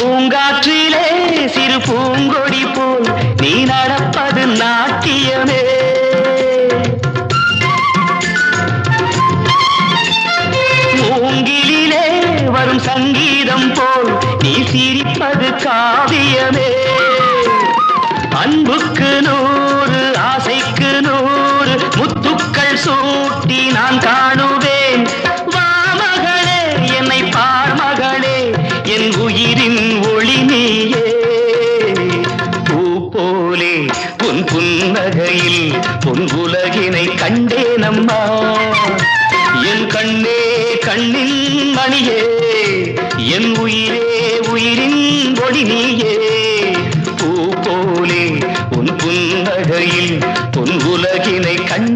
பூங்காற்றிலே சிறு பூங்கொடி போல் நீ நடப்பது நாட்டியமே. மூங்கிலே வரும் சங்கீதம் போல் நீ சிரிப்பது காவியமே. அன்புக்கு 100 ஆசைக்கு 100 முத்துக்கள் சூட்டி நான் காணுவேன். வா மகளே என்னை பார் மகளே என் உயிரின் ஒளி நீயே. பூ போலே உன் புன்னகையில் பொன் உலகினை கண்டேனம்மா. என் கண்ணே கண்ணின் மணியே என் உயிரே உயிரின் ஒளி நீயே. பூ போலே உன் புன்னகையில் பொன் உலகினை கண்டேனம்மா.